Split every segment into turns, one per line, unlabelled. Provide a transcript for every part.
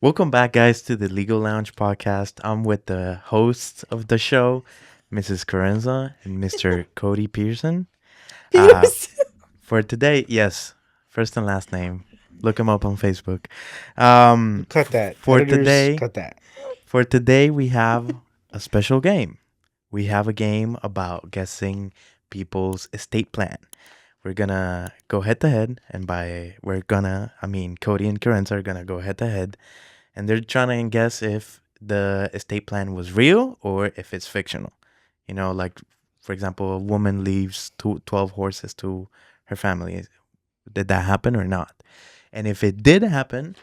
Welcome back, guys, to the Legal Lounge podcast. I'm with the hosts of the show, Mrs. Carenza and Mr. Cody Pearson. Uh,
Pierce.
for today, yes, first and last name. Look him up on Facebook. Um,
Cut that.
for
Editors,
today,
cut that.
for today, we have a special game. We have a game about guessing people's estate plan. We're gonna go head to head, and Cody and Carenza are gonna go head to head, and they're trying to guess if the estate plan was real or if it's fictional. Like, for example, a woman leaves 12 horses to her family. Did that happen or not? And if it did happen,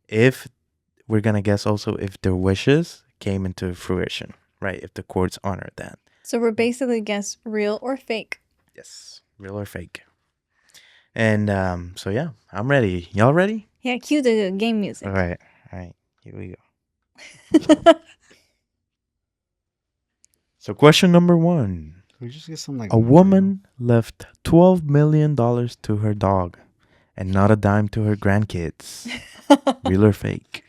if we're going to guess also if their wishes came into fruition, right? If the courts honored that.
So we're basically guess real or fake.
Yes, real or fake. And so, yeah, I'm ready. Y'all ready?
Yeah, cue the game music.
All right. Here we go. So, question number 1.
Can we just get some
A woman left $12 million to her dog and not a dime to her grandkids. Real or fake?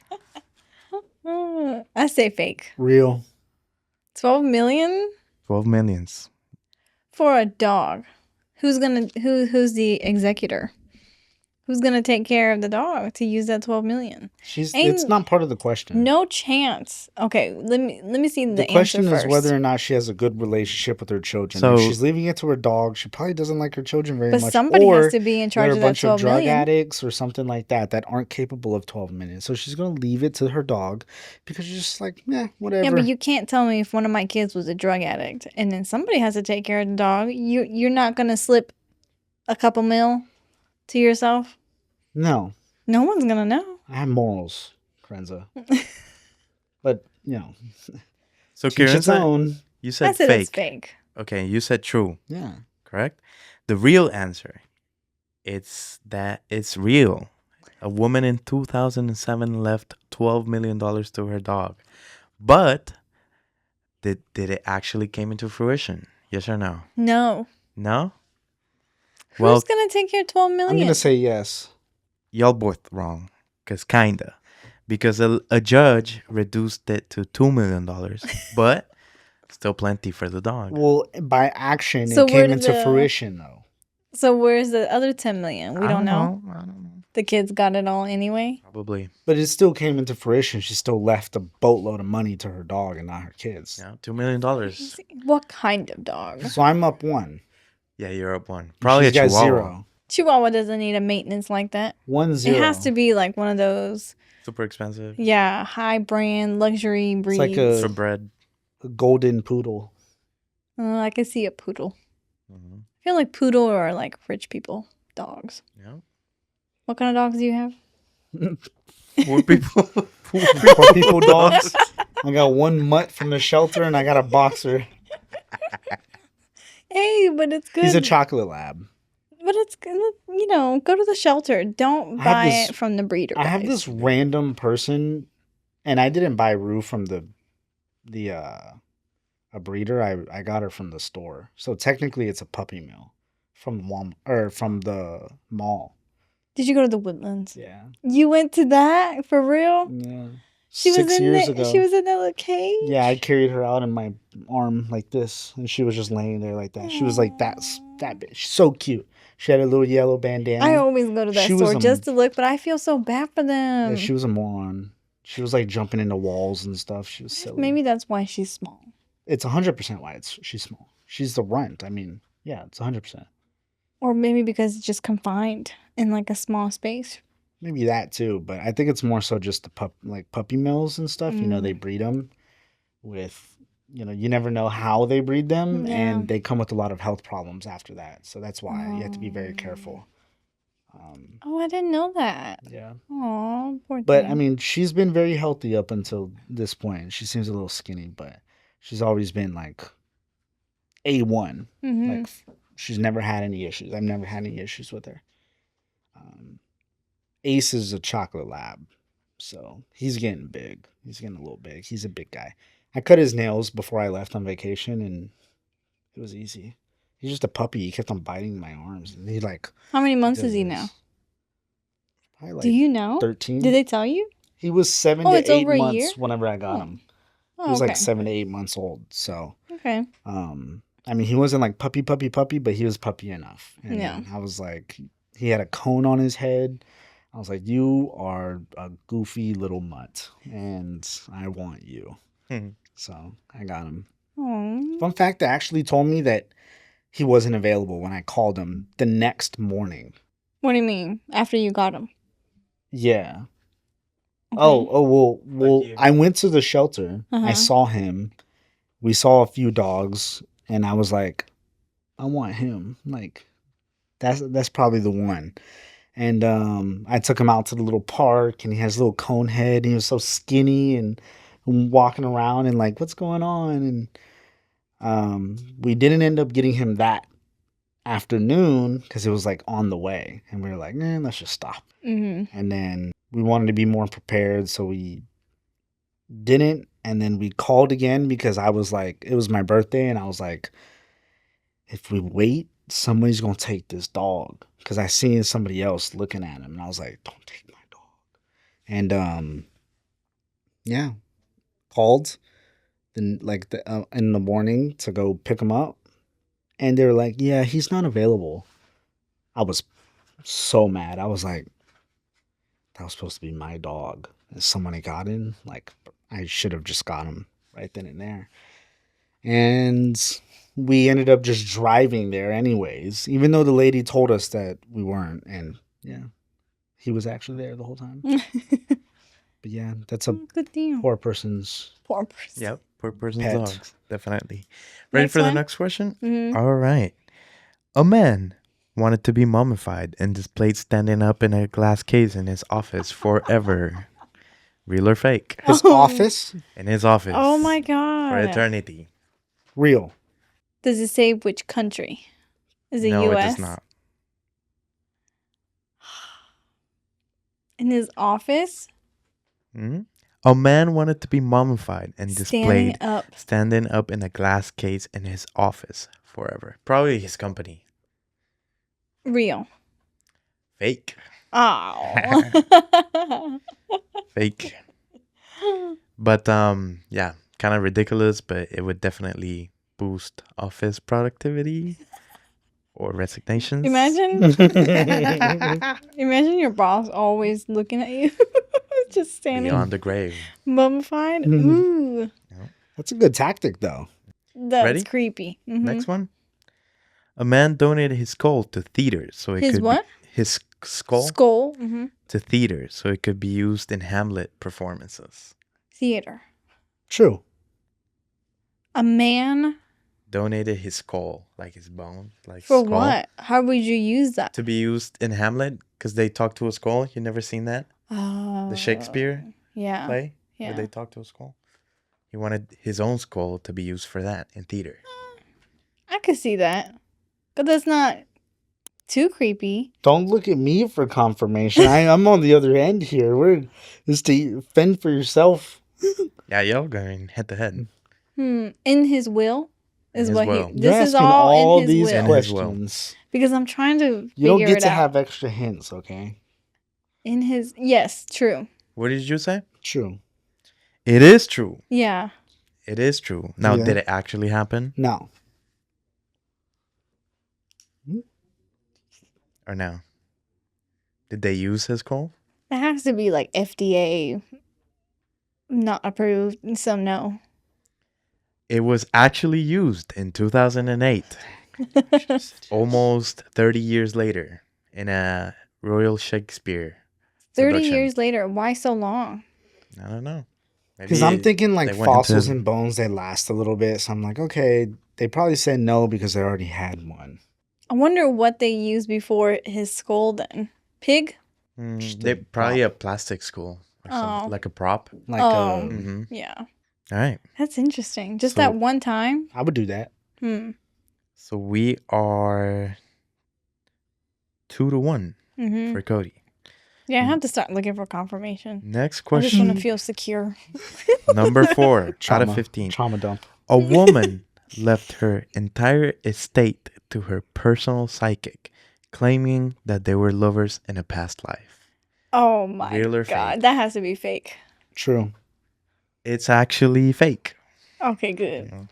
I say fake.
real?
12 million
12 millions.
for a dog. Who's the executor? Who's gonna take care of the dog to use that 12 million?
It's not part of the question.
No chance. Okay, let me see the
The
answer
question
first.
is whether or not she has a good relationship with her children.
So-
if she's leaving it to her dog, she probably doesn't like her children very
But
much.
somebody
or
has to be in charge
they're
of
a
that
bunch
12
of drug
million.
addicts or something like that aren't capable of 12 minutes. So she's gonna leave it to her dog because she's just like, whatever.
Yeah, but you can't tell me if one of my kids was a drug addict and then somebody has to take care of the dog. You're not gonna slip a couple mil to yourself.
No,
No one's gonna know.
I have morals, Krenza. But
So,
teach its
Karen,
own.
you
I
said
said
fake.
it's fake.
Okay, you said true,
Yeah.
correct? The real answer, it's real. A woman in 2007 left $12 million to her dog. But did it actually came into fruition? Yes or no?
No.
No?
Who's
Well,
gonna take your 12 million?
I'm gonna say yes.
y'all both wrong. Kinda. Because a judge reduced it to $2 million. But still plenty for the dog.
Well, by action,
So
it
where
came
did
into
the-
fruition, though.
So where's the other 10 million? We
I
don't know.
I don't know.
The kids got it all anyway.
Probably.
But it still came into fruition. She still left a boatload of money to her dog and not her kids.
Yeah, $2 million.
What kind of dog?
So I'm up one.
Yeah, you're up one. Probably a
She's got
chihuahua.
0.
Chihuahua doesn't need a maintenance like that.
1-0.
It has to be like one of those,
Super expensive.
yeah, high brand luxury breeds.
like a-
For bread.
A golden poodle.
I can see a poodle.
Mm-hmm.
I feel like poodle are like rich people dogs.
Yeah.
What kind of dogs do you have?
Poor people.
Poor people dogs. I got one mutt from the shelter and I got a boxer.
Hey, but it's good.
He's a chocolate lab.
But it's good. Go to the shelter. Don't
I have
buy
this-
it from the breeder.
I have
guys.
this random person, and I didn't buy Rue from a breeder. I got her from the store. So technically it's a puppy mill from from the mall.
Did you go to the Woodlands?
Yeah.
You went to that for real?
Yeah.
She
6
was in
years
the,
ago.
She was in that little cage.
Yeah, I carried her out in my arm like this, and she was just laying there like that. She was like that big. She's so cute. She had a little yellow bandana.
I always go to that
She was
store
a-
just to look, but I feel so bad for them.
Yeah, she was a moron. She was like jumping into walls and stuff. She was silly.
Maybe that's why she's small.
It's 100% why she's small. She's the runt. I mean, yeah, it's 100%.
Or maybe because it's just confined in like a small space.
Maybe that too, but I think it's more so just the puppy mills and stuff. You know,
Mm.
they breed them with, you never know how they breed them,
Yeah.
and they come with a lot of health problems after that. So that's why you have to be very careful.
Oh, I didn't know that.
Yeah.
Oh, poor
But
thing.
I mean, she's been very healthy up until this point. She seems a little skinny, but she's always been like A1.
Mhm.
Like she's never had any issues. I've never had any issues with her. Ace is a chocolate lab, so he's getting big. He's getting a little big. He's a big guy. I cut his nails before I left on vacation, and it was easy. He's just a puppy. He kept on biting my arms, and
How many months
does
is he
this.
now?
Probably
Do you know?
13.
Did they tell you?
He was 7
Oh,
to
it's
8
over a year?
months whenever I got
Oh.
him. He
Oh,
was
okay.
like 7 to 8 months old. So,
Okay.
I mean, he wasn't like puppy, but he was puppy enough. And
Yeah.
I was like, he had a cone on his head. I was like, you are a goofy little mutt, and I want you.
Hmm.
So I got him.
Oh.
Fun fact, they actually told me that he wasn't available when I called him the next morning.
What do you mean? After you got him?
Yeah.
Okay.
Well, I went to the shelter. I
Uh-huh.
saw him. We saw a few dogs, and I was like, I want him. Like, that's probably the one. And I took him out to the little park, and he has a little cone head. And he was so skinny and walking around and like, what's going on? And we didn't end up getting him that afternoon because it was like on the way, and we were like, man, let's just stop.
Mm-hmm.
And then we wanted to be more prepared, so we didn't. And then we called again because I was like, it was my birthday, and I was like, if we wait, somebody's gonna take this dog. Because I seen somebody else looking at him, and I was like, don't take my dog. And yeah, called then like in the morning to go pick him up, and they were like, yeah, he's not available. I was so mad. I was like, that was supposed to be my dog. And somebody got him. Like, I should have just got him right then and there. And we ended up just driving there anyways, even though the lady told us that we weren't. And yeah, he was actually there the whole time. But yeah, that's a
Good deal.
poor person's.
Poor person.
Yep. Poor person's
Pet.
dogs. Definitely. Ready
Next
for the
one?
next question?
Mm-hmm.
All right. A man wanted to be mummified and displayed standing up in a glass case in his office forever. Real or fake?
His
Oh.
office?
In his office.
Oh my
For
god.
eternity.
Real.
Does it say which country? Is it
No,
US?
it does not.
In his office?
Hmm. A man wanted to be mummified and
Standing
displayed
up.
standing up in a glass case in his office forever. Probably his company.
Real.
Fake.
Oh.
Fake. But yeah, kind of ridiculous, but it would definitely boost office productivity or resignations.
Imagine your boss always looking at you. Just standing
Beyond the grave.
mummified.
Mhm.
Ooh.
That's a good tactic, though.
That's
Ready?
creepy. Mhm.
Next one. A man donated his skull to theaters so it
His
could
what?
his skull
Skull. Mm-hmm.
to theaters so it could be used in Hamlet performances.
Theater.
True.
A man
Donated his skull, like his bone, like
for
skull,
what? How would you use that?
to be used in Hamlet because they talk to a skull. You never seen that?
Oh.
The Shakespeare
Yeah.
play
Yeah.
where they talk to a skull. He wanted his own skull to be used for that in theater.
I could see that. But that's not too creepy.
Don't look at me for confirmation. I'm on the other end here. Is to fend for yourself.
Yeah, y'all going head to head.
In his will is
his
what
will.
he.
You're
This is
asking
all in his
these
will.
In his will.
questions.
Because I'm trying to
You don't
figure
get
it
to
out.
have extra hints, okay?
In his yes, true.
What did you say?
True.
It is true.
Yeah.
It is true. Now,
Yeah.
did it actually happen
No.
or no? Did they use his skull?
It has to be like FDA not approved. So no.
It was actually used in 2008, almost 30 years later, in a Royal Shakespeare
30
production.
years later. Why so long?
I don't know.
Because I'm thinking
they
like
went into
fossils
his-
and bones, they last a little bit. So I'm like, okay, they probably said no because they already had one.
I wonder what they used before his skull then. Pig?
Just
they
a
probably
prop.
a plastic skull or
Oh.
something, like a prop.
Like,
Oh.
Hmm.
Yeah.
All right.
That's interesting. Just
So-
that one time?
I would do that.
So we are 2-1
Mm-hmm.
for Cody.
Yeah, I have to start looking for confirmation.
Next
I just
question.
want to feel secure.
Number 4 out
Trauma.
of 15.
Trauma dump.
A woman left her entire estate to her personal psychic, claiming that they were lovers in a past life.
Oh my
Real or
god,
fake?
that has to be fake.
True.
It's actually fake.
Okay,
You
good.
know,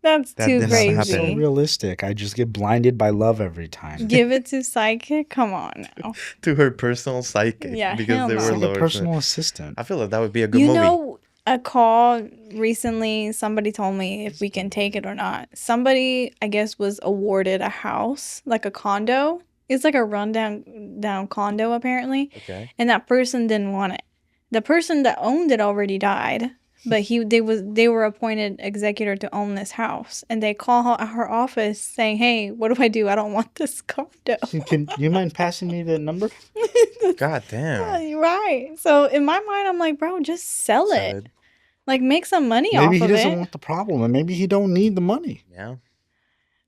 That's
that
too
did not
So
crazy.
happen.
realistic. I just get blinded by love every time.
Give it to psychic. Come on now.
To her personal psychic
Yeah,
because
hell
they
no.
It's
were
like a
lower.
personal assistant.
I feel like that would be a good
You
movie.
know, a call recently, somebody told me if we can take it or not. Somebody, I guess, was awarded a house, like a condo. It's like a down condo, apparently.
Okay.
And that person didn't want it. The person that owned it already died, but they were appointed executor to own this house. And they call her office saying, "Hey, what do I do? I don't want this condo."
Can you mind passing me the number?
God
Yeah,
damn.
you're right. So in my mind, I'm like, bro, just sell it.
Sad.
Like, make some money
Maybe
off
he
of
doesn't
it.
want the problem, and maybe he don't need the money.
Yeah.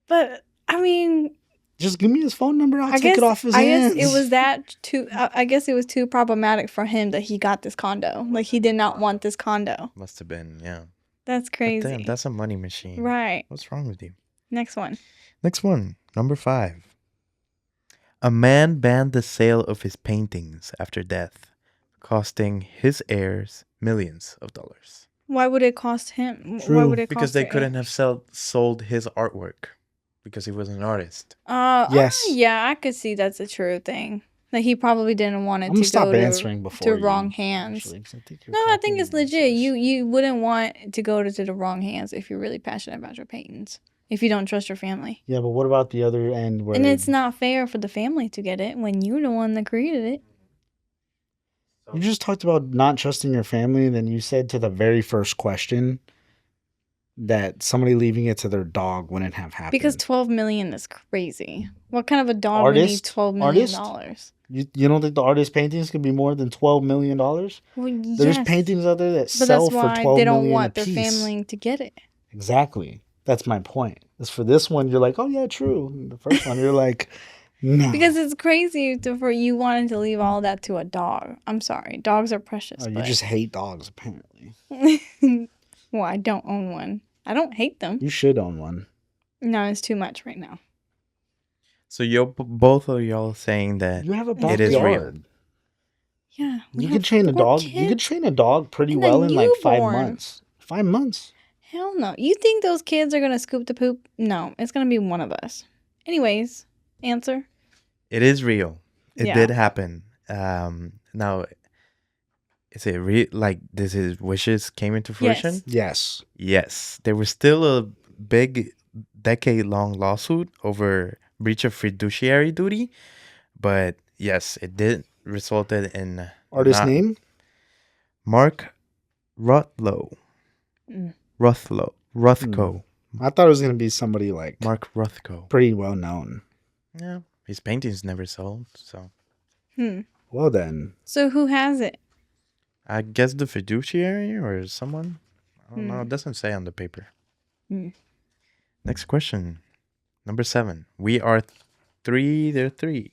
But I mean,
Just give me his phone number. I'll
I
take
guess
it off his
I guess
hands.
it was that too. I guess it was too problematic for him that he got this condo. Like, he did not want this condo.
Must have been. Yeah.
That's
But
crazy.
damn, that's a money machine.
Right.
What's wrong with you?
Next one.
Next one, number 5. A man banned the sale of his paintings after death, costing his heirs millions of dollars.
Why would it cost him? Why
True.
would it
Because
cost
they
the
couldn't have
heirs?
sold his artwork because he was an artist.
Yes.
Yeah, I could see that's a true thing. That he probably didn't want it
I'm gonna
to
stop
go
answering before
to wrong hands.
actually, 'cause I think you're
No, I think
copying
it's legit.
answers.
You wouldn't want it to go to the wrong hands if you're really passionate about your paintings. If you don't trust your family.
Yeah, but what about the other end where
And it's not fair for the family to get it when you're the one that created it.
you just talked about not trusting your family, and then you said to the very first question that somebody leaving it to their dog wouldn't have happened.
Because 12 million is crazy. What kind of a dog would need
Artist?
12 million
Artist?
dollars?
You don't think the artist paintings could be more than $12 million?
Well,
There's
yes,
paintings out there that
but
sell
that's
for
why
12
they don't
million
want
a
their
piece.
family to get it.
Exactly. That's my point. As for this one, you're like, oh yeah, true. And the first one, you're like, no.
Because it's crazy for you wanting to leave all that to a dog. I'm sorry, dogs are precious.
Oh, you
but...
just hate dogs, apparently.
Well, I don't own one. I don't hate them.
You should own one.
No, it's too much right now.
So both of y'all saying that
You have a
it is real.
backyard.
Yeah, we
You
have
could train a
4
dog. You could
kids
train a dog pretty
and a
well in like 5
newborn.
months. 5 months.
Hell no. You think those kids are gonna scoop the poop? No, it's gonna be one of us. Anyways, answer.
It is real. It
Yeah.
did happen. Now, is it real? Like, this his wishes came into fruition?
Yes.
Yes.
Yes. There was still a big decade-long lawsuit over breach of fiduciary duty, but yes, it did resulted in
Artist
not-
name?
Mark Rothko.
Mm.
Rothko.
I thought it was gonna be somebody like
Mark Rothko.
pretty well known.
Yeah, his paintings never sold, so
Well then,
So who has it?
I guess the fiduciary or someone. I don't know. It doesn't say on the paper.
Hmm.
Next question, number 7. We are 3. They're 3.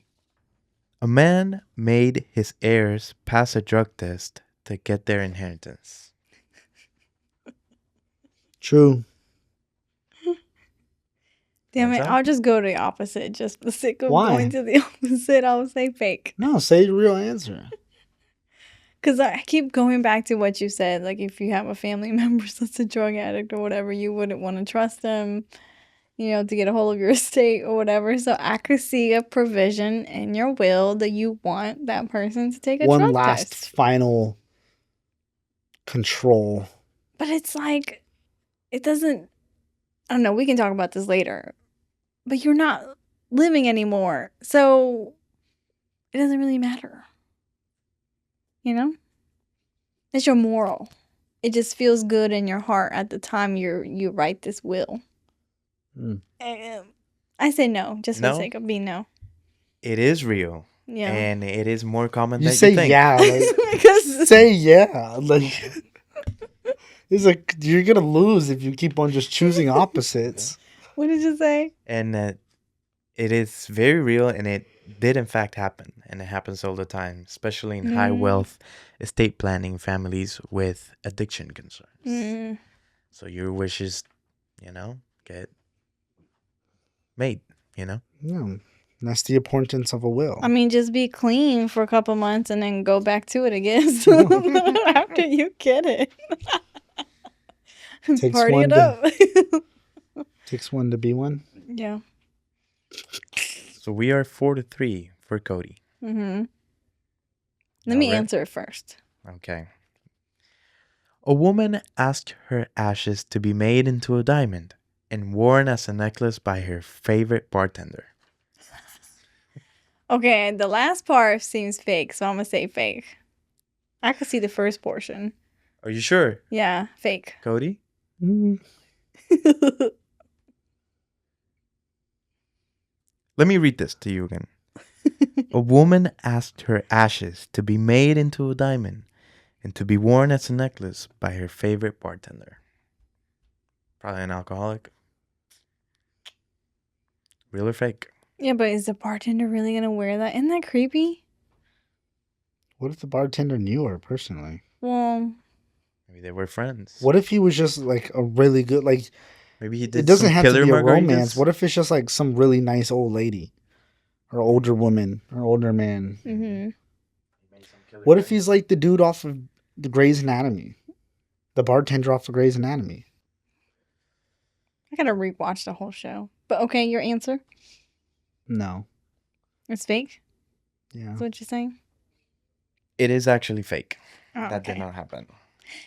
A man made his heirs pass a drug test to get their inheritance.
true.
Damn
What's
it,
that?
I'll just go to the opposite. Just for the sake of
Why?
going to the opposite, I would say fake.
No, say the real answer.
Because I keep going back to what you said. Like, if you have a family member that's a drug addict or whatever, you wouldn't want to trust them, to get a hold of your estate or whatever. So I could see a provision in your will that you want that person to take a
One
drug
last
test.
final control.
But it's like, it doesn't, I don't know, we can talk about this later. But you're not living anymore. So it doesn't really matter. It's your moral. It just feels good in your heart at the time you write this will.
Mm.
I say no, just for the
No?
sake of being no.
It is real,
Yeah.
and it is more common
You
than
say
you think.
yeah. Like,
Because
say yeah. Like it's like you're gonna lose if you keep on just choosing opposites.
what did you say?
And it is very real, and it did in fact happen, and it happens all the time, especially in high wealth estate planning families with addiction concerns. So your wishes, get made.
Yeah. That's the importance of a will.
I mean, just be clean for a couple months and then go back to it again after you get it.
Takes
Party
one
it up.
Takes one to be one.
Yeah.
So we are 4-3 for Cody.
Mm-hmm. Let
All
me
right.
answer it first.
Okay. A woman asked her ashes to be made into a diamond and worn as a necklace by her favorite bartender.
Okay, the last part seems fake, so I'm gonna say fake. I could see the first portion.
Are you sure,
Yeah, fake.
Cody?
Mm.
Let me read this to you again. A woman asked her ashes to be made into a diamond and to be worn as a necklace by her favorite bartender. Probably an alcoholic. Real or fake?
Yeah, but is the bartender really gonna wear that? Isn't that creepy?
What if the bartender knew her personally?
Well,
Maybe they were friends.
What if he was just like a really good, like,
Maybe he
it
did
doesn't
some
have to
killer
be a
margaritas.
romance. What if it's just like some really nice old lady or older woman or older man?
mm-hmm.
What if he's like the dude off of the Grey's Anatomy? The bartender off of Grey's Anatomy.
I gotta rewatch the whole show. But okay, your answer?
No.
It's fake?
Yeah.
Is what you're saying?
It is actually fake.
Oh,
That
okay.
did not happen.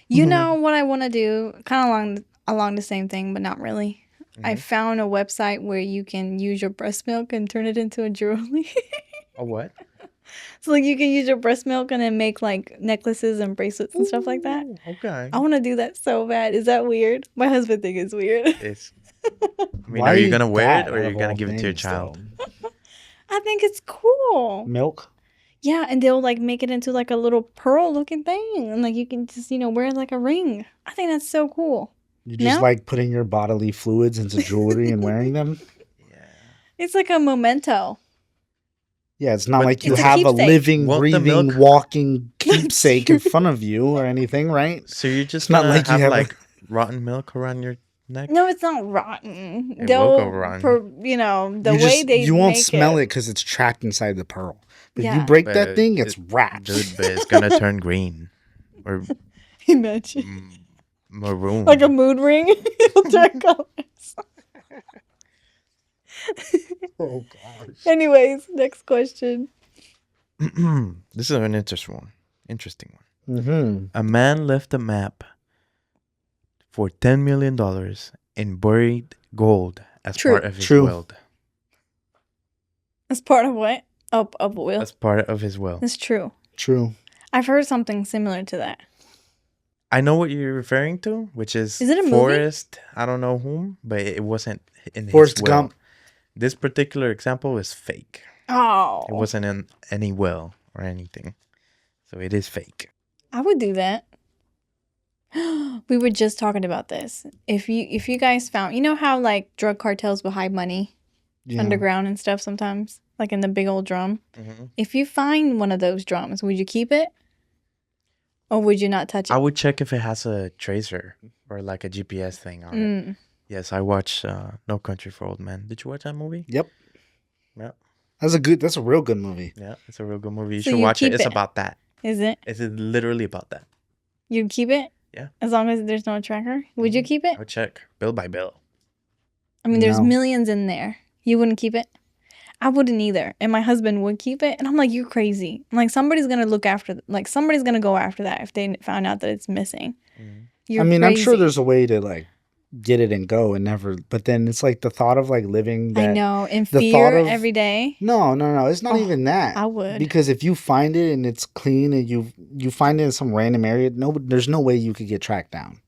You know what I want to do? Kind of along the same thing, but not really. I
Mhm.
found a website where you can use your breast milk and turn it into a jewelry.
A what?
So like you can use your breast milk and then make like necklaces and bracelets and stuff like that.
Ooh, okay.
I want to do that so bad. Is that weird? My husband thinks it's weird.
It's, I mean,
Why
are you going to wear
that
it or are
out
you
of
going to
all
give it to your
things,
child?
though?
I think it's cool.
Milk?
Yeah, and they'll like make it into like a little pearl looking thing. And like you can just, wear it like a ring. I think that's so cool.
You just
No?
like putting your bodily fluids into jewelry and wearing them?
Yeah.
It's like a memento.
Yeah, it's not
But
like you
It's a
have a
keepsake.
living,
Won't the
breathing,
milk-
walking
That's
keepsake in
true.
front of you or anything, right?
So you're just
It's not
going
like
to
you
have
have a-
like rotten milk around your neck?
No, it's not rotten.
It will go
They'll,
rotten.
the way they
you won't
make
smell it because it's trapped inside the pearl. But if you
Yeah.
break
But
that thing, it's wrapped.
Dude, but it's going to turn green or
Imagine.
maroon.
Like a mood ring. It'll turn colors.
Oh gosh.
Anyways, next question.
This is an interesting one.
Mm-hmm.
A man left a map for $10 million and buried gold as
True.
part of his
True.
will.
As part of what? Of a will.
As part of his will.
That's true.
True.
I've heard something similar to that.
I know what you're referring to, which is
Is it a movie?
Forrest. I don't know whom, but it wasn't in
Forrest
his will.
Gump.
This particular example is fake.
Oh.
It wasn't in any will or anything, so it is fake.
I would do that. We were just talking about this. If you guys found, how like drug cartels will hide money
Yeah.
underground and stuff sometimes, like in the big old drum.
Mm-hmm.
If you find one of those drums, would you keep it? Or would you not touch it?
I would check if it has a tracer or like a GPS thing on it.
Mm.
Yes, I watched No Country for Old Men. Did you watch that movie?
Yep.
Yeah.
That's a real good movie.
Yeah, it's a real good movie. You
So
should
you
watch it.
keep
It's
it?
about that.
Is it?
It's literally about that.
You'd keep it?
Yeah.
As long as there's no tracker? Would you keep it?
I would check bill by bill.
I mean, there's
No.
millions in there. You wouldn't keep it? I wouldn't either. And my husband would keep it. And I'm like, you're crazy. I'm like, somebody's going to somebody's going to go after that if they found out that it's missing.
Mhm.
You're
I mean, I'm sure
crazy.
there's a way to like get it and go and never, but then it's like the thought of like living that.
I know. In
the thought
fear
of-
every day.
No. It's not
Oh,
even that.
I would.
Because if you find it and it's clean and you find it in some random area, there's no way you could get tracked down.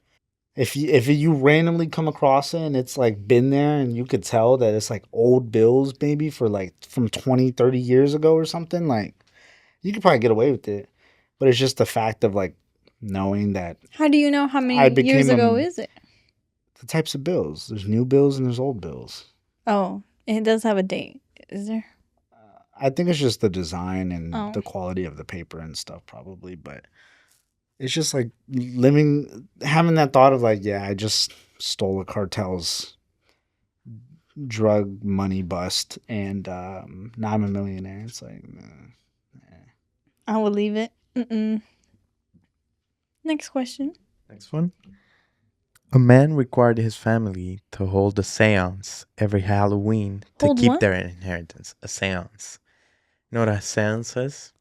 If you randomly come across it and it's like been there and you could tell that it's like old bills maybe for like from 20, 30 years ago or something, like you could probably get away with it. But it's just the fact of like knowing that
How do you know how
I
many years
became a-
ago is it?
the types of bills, there's new bills and there's old bills.
Oh, it does have a date. Is there?
I think it's just the design and
Oh.
the quality of the paper and stuff probably, but it's just like having that thought of like, yeah, I just stole a cartel's drug money bust, and now I'm a millionaire. It's like,
I will leave it. Next question.
Next one. A man required his family to hold a seance every Halloween to
Hold
keep
what?
their inheritance. A seance. You know what a seance is?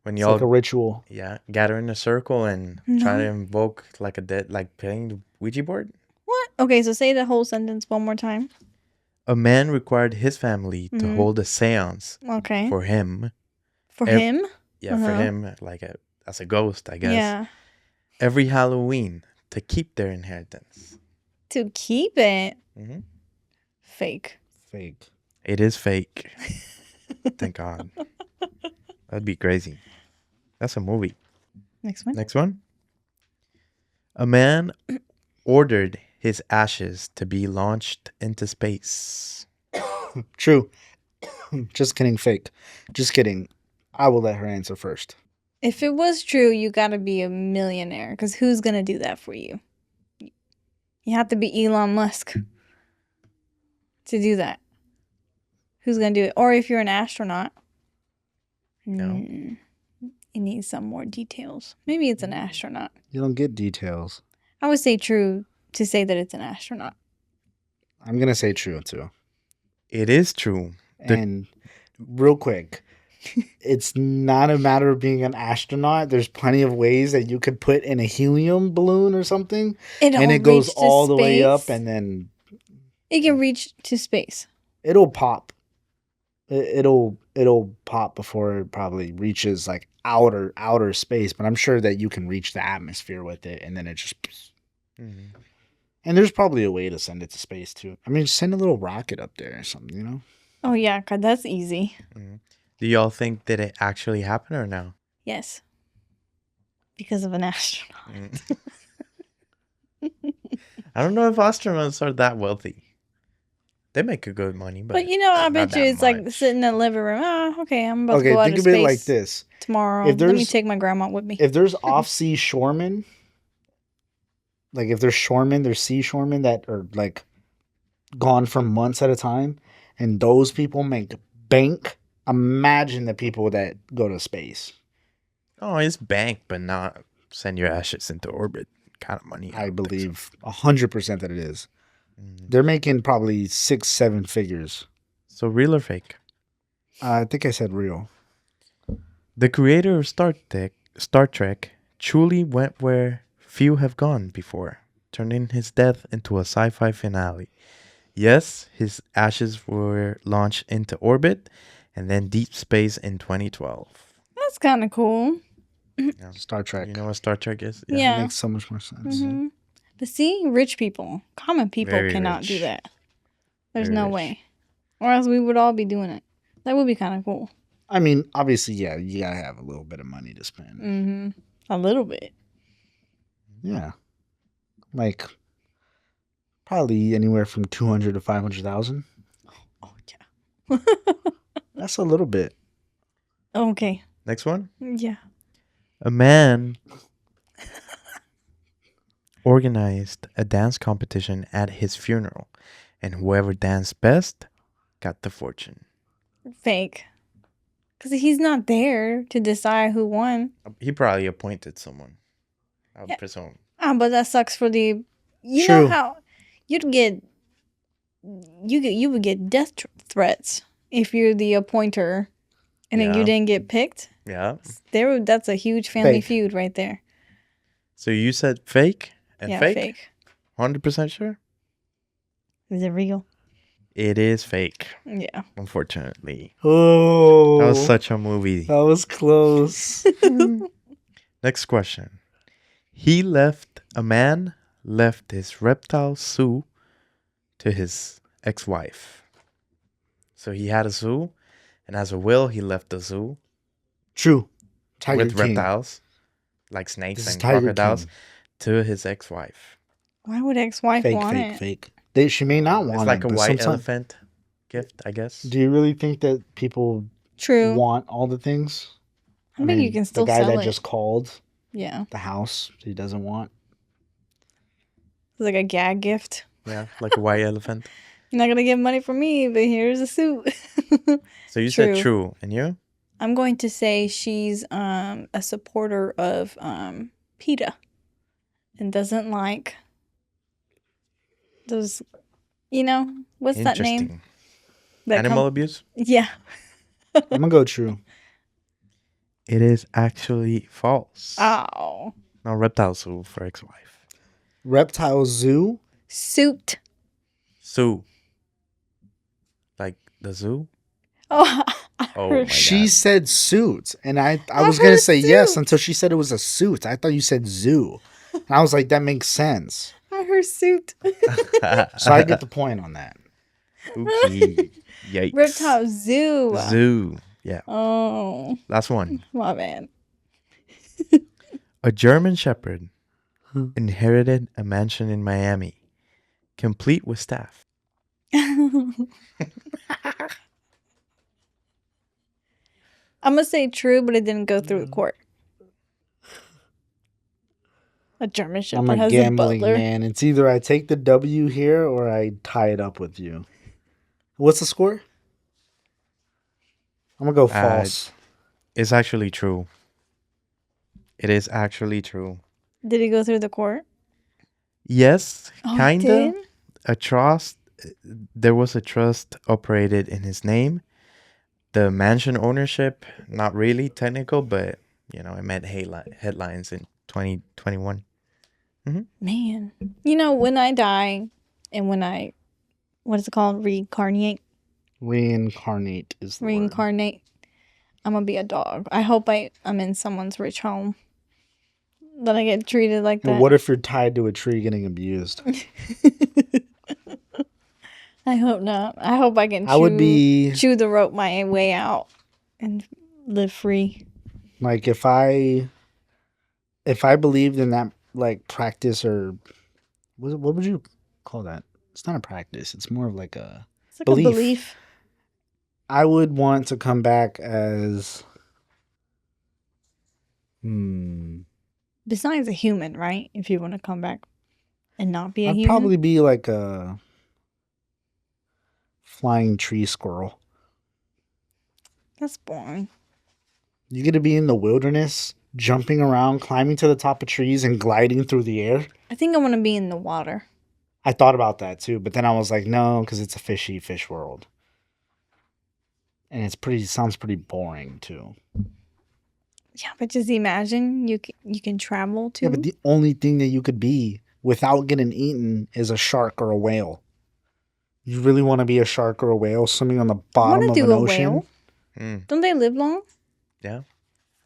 When
it's
y'all
like a ritual.
gather in a circle and try to
No.
invoke like a dead, like playing the Ouija board.
What? Okay, so say the whole sentence one more time.
A man required his family to
Mhm.
hold a seance
Okay.
for him.
For
ev-
him?
Yeah, for
Uh-huh.
him, like as a ghost, I guess.
Yeah.
Every Halloween to keep their inheritance.
To keep it.
hmm
Fake.
Fake.
It is fake. Thank God. That'd be crazy. That's a movie.
Next one.
Next one. A man ordered his ashes to be launched into space.
True. Just kidding. Fake. Just kidding. I will let her answer first.
If it was true, you gotta be a millionaire. Because who's gonna do that for you? You have to be Elon Musk to do that. Who's gonna do it? Or if you're an astronaut.
No.
It needs some more details. Maybe it's an astronaut.
You don't get details.
I would say true to say that it's an astronaut.
I'm gonna say true too.
It is true.
And real quick, it's not a matter of being an astronaut. There's plenty of ways that you could put in a helium balloon or something, and it goes all the way up, and then
it can reach to space.
it'll pop. It'll pop before it probably reaches like outer space. But I'm sure that you can reach the atmosphere with it, and then it just.
Mhm.
And there's probably a way to send it to space too. I mean, send a little rocket up there or something, you know?
Oh yeah, God, that's easy.
Do y'all think that it actually happened or no?
Yes. Because of an astronaut.
I don't know if astronauts are that wealthy. They make a good money, but
But you know, I
not
bet you
that
it's like
much.
sitting in the living room. Okay, I'm about to
Okay,
go out
think
of
of
space
it like this.
tomorrow.
If
Let me
there's-
take my grandma with me.
If there's off-sea shoremen, like if there's shoremen, there's sea shoremen that are like gone for months at a time, and those people make bank. Imagine the people that go to space.
Oh, it's bank, but not send your ashes into orbit kind of money.
I
don't think so.
believe 100% that it is.
Mhm.
They're making probably 6-7 figures.
So real or fake?
I think I said real.
The creator of Star Trek truly went where few have gone before, turning his death into a sci-fi finale. Yes, his ashes were launched into orbit and then deep space in 2012.
That's kind of cool.
Yeah.
Star Trek.
You know what Star Trek is?
Yeah.
Makes so much more sense.
hmm But see, rich people, common people
Very
cannot do
rich.
that. There's
Very
no
rich.
way. Or else we would all be doing it. That would be kind of cool.
I mean, obviously, yeah, you gotta have a little bit of money to spend.
A little bit.
Yeah, like probably anywhere from 200 to 500,000.
Oh, yeah.
That's a little bit.
Okay.
Next one.
Yeah.
A man organized a dance competition at his funeral, and whoever danced best got the fortune.
Fake. Because he's not there to decide who won.
He probably appointed someone, I would
Yeah.
presume.
But that sucks for the... You
True.
know how you'd get... You would get death threats if you're the appointer and then you
Yeah.
didn't get picked.
Yeah.
That's a huge family
Fake.
feud right there.
So you said fake and
Yeah,
fake?
fake.
100% sure?
Is it real?
It is fake,
Yeah.
unfortunately.
Oh,
That was such a movie.
that was close.
Next question. A man left his reptile zoo to his ex-wife. So he had a zoo, and as a will, he left the zoo
True. Tiger
with
King.
reptiles, like snakes
This is
and
Tiger
crocodiles,
King.
to his ex-wife.
Why would ex-wife
Fake,
want
fake,
it?
fake. She may not want
It's like
it,
a
but
white
sometimes.
elephant gift, I guess.
Do you really think that people
True.
want all the things?
I think you can still
the guy
sell
that
it.
just called
Yeah.
the house he doesn't want.
It's like a gag gift.
Yeah, like a white elephant.
You're not gonna get money from me, but here's a suit.
So you said true, and you?
I'm going to say she's a supporter of PETA and doesn't like those, what's that name?
Interesting. Animal abuse?
Yeah.
I'm gonna go true.
It is actually false.
Oh.
No, reptile zoo for ex-wife.
Reptile zoo?
Suit.
Zoo. Like the zoo?
Oh,
Oh my
She
God.
said suit, and I
I
was gonna
heard
say yes
suit.
until she said it was a suit. I thought you said zoo, and I was like, that makes sense.
I heard suit.
So I get the point on that.
Okay. Yikes.
Reptile zoo.
Zoo. Yeah.
Oh,
Last one.
my bad.
A German Shepherd inherited a mansion in Miami, complete with staff.
I'm gonna say true, but it didn't go through the court. A German
I'm
Shepherd
a
has a
gambling
butler.
man. It's either I take the W here or I tie it up with you. What's the score? I'm gonna go false.
It's actually true. It is actually true.
Did it go through the court?
Yes,
Oh, it
kinda.
did?
A trust. There was a trust operated in his name. The mansion ownership, not really technical, but it made headlines in 2021.
Man, when I die and what is it called? Reincarnate
Is the word.
Reincarnate. I'm gonna be a dog. I hope I'm in someone's rich home. That I get treated like that.
And what if you're tied to a tree getting abused?
I hope not. I hope I can chew the rope my way out and live free.
Like if I believed in that practice, or what would you call that? It's not a practice. It's more of like a
It's like
belief.
a belief.
I would want to come back as
Besides a human, right? If you want to come back and not be a
I'd
human.
probably be like a flying tree squirrel.
That's boring.
You get to be in the wilderness, jumping around, climbing to the top of trees, and gliding through the air.
I think I want to be in the water.
I thought about that too, but then I was like, no, because it's a fishy fish world. And sounds pretty boring too.
Yeah, but just imagine you can travel to.
Yeah, but the only thing that you could be without getting eaten is a shark or a whale. You really want to be a shark or a whale swimming on the bottom of an ocean?
Whale. Don't they live long?
Yeah.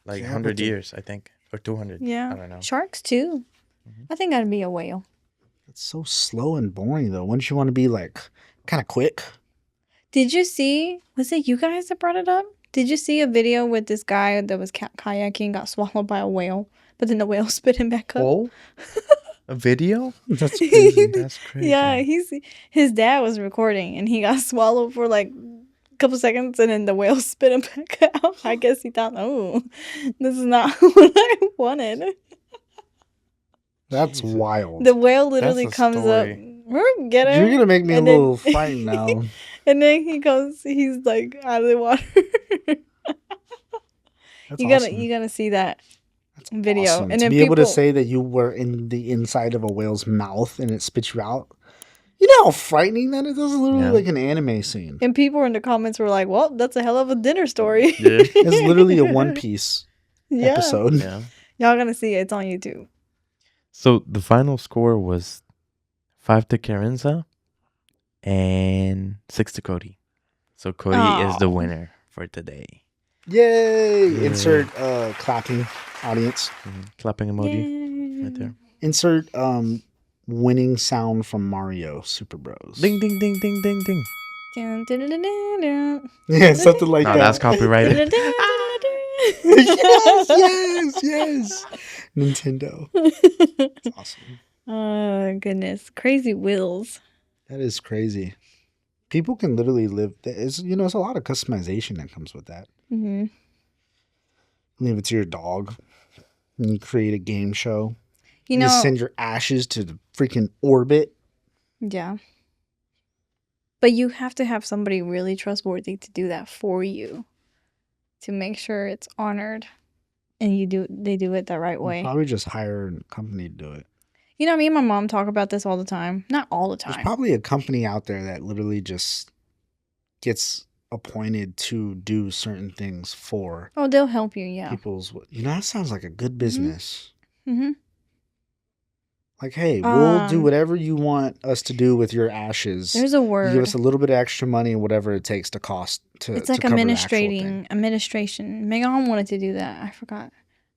Like 100 years, I think. Or 200.
Yeah.
I don't know.
Sharks too. I think I'd be a whale.
It's so slow and boring though. Wouldn't you want to be like kind of quick?
Did you see, was it you guys that brought it up? Did you see a video with this guy that was kayaking, got swallowed by a whale, but then the whale spit him back up?
Oh? A video?
That's crazy.
That's crazy.
Yeah, his dad was recording and he got swallowed for like a couple seconds and then the whale spit him back out. I guess he thought, oh, this is not what I wanted.
That's wild.
The whale literally
That's a
comes
story.
up, get him.
You're going to make me a
and then-
little frightened now.
And then he's like out of the water.
That's
You
awesome.
gotta see that
That's
video.
awesome.
And
to
then
be able to
people-
say that you were in the inside of a whale's mouth and it spits you out. You know how frightening that is? That's literally
Yeah.
like an anime scene.
And people in the comments were like, well, that's a hell of a dinner story.
Yeah.
It's literally a One Piece
Yeah.
episode.
Yeah.
Y'all gonna see it. It's on YouTube.
So the final score was 5 to Carenza and 6 to Cody. So Cody is the
Aw.
winner for today.
Yay!
Yeah.
Insert clapping audience.
Clapping emoji
Yay.
right there.
Insert winning sound from Mario Super Bros.
Ding, ding, ding, ding, ding, ding.
Dun, dun, dun, dun, dun, dun.
Yeah, something like
No,
that.
that's copyrighted.
Dun, dun, dun, dun,
yes. Nintendo. That's awesome.
Oh goodness, crazy wheels.
That is crazy. People can literally live. It's a lot of customization that comes with that.
Hmm.
Leave it to your dog. And you create a game show.
You
You
know,
send your ashes to the freaking orbit.
yeah. But you have to have somebody really trustworthy to do that for you, to make sure it's honored and they do it the right
You
way.
probably just hire a company to do it.
You know, me and my mom talk about this all the time. Not all the
There's
time.
probably a company out there that literally just gets appointed to do certain things for
Oh, they'll help you, yeah.
people's. That sounds like a good business.
Mm-hmm.
Like, hey, we'll do whatever you want us to do with your ashes.
There's a word.
You give us a little bit of extra money and whatever it takes to cost to.
It's like
to cover the actual thing.
administration. Megan wanted to do that. I forgot.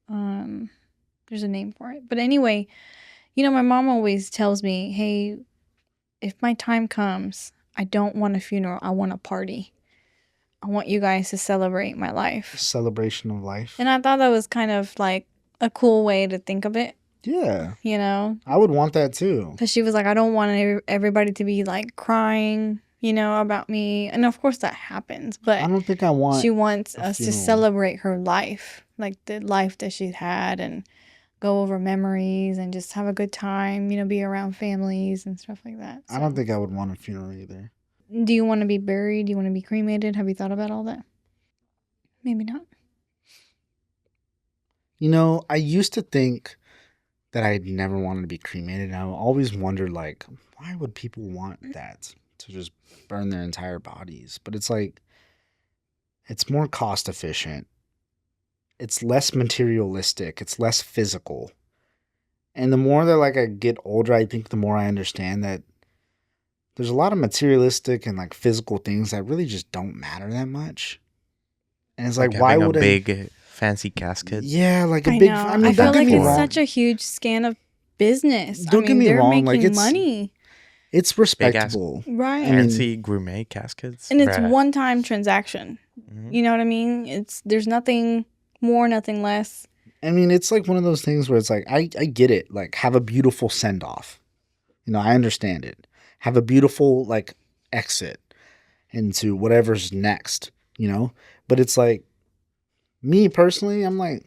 There's a name for it. But anyway, you know, my mom always tells me, hey, if my time comes, I don't want a funeral. I want a party. I want you guys to celebrate my life.
Celebration of life.
And I thought that was kind of like a cool way to think of it.
Yeah.
You know?
I would want that too.
Because she was like, I don't want everybody to be like crying, you know, about me. And of course that happens. But
I don't think I want.
She wants us to celebrate her life, like the life that she's had, and go over memories and just have a good time, you know, be around families and stuff like that. So.
I don't think I would want a funeral either.
Do you want to be buried? Do you want to be cremated? Have you thought about all that? Maybe not.
You know, I used to think that I'd never wanted to be cremated. I always wondered, like, why would people want that? To just burn their entire bodies? But it's like, it's more cost efficient. It's less materialistic. It's less physical. And the more that, like, I get older, I think the more I understand that there's a lot of materialistic and, like, physical things that really just don't matter that much. And it's like why would
a big fancy casket?
Yeah, like a big.
I mean, I feel like it's such a huge scan of business.
Don't get me wrong, like it's
money.
It's respectable,
right?
Fancy gourmet caskets,
and it's one-time transaction. Mm-hmm. You know what I mean? There's nothing more, nothing less.
I mean, it's like one of those things where it's like I get it. Like, have a beautiful send off. You know, I understand it. Have a beautiful like exit into whatever's next. You know, but it's like me personally, I'm like,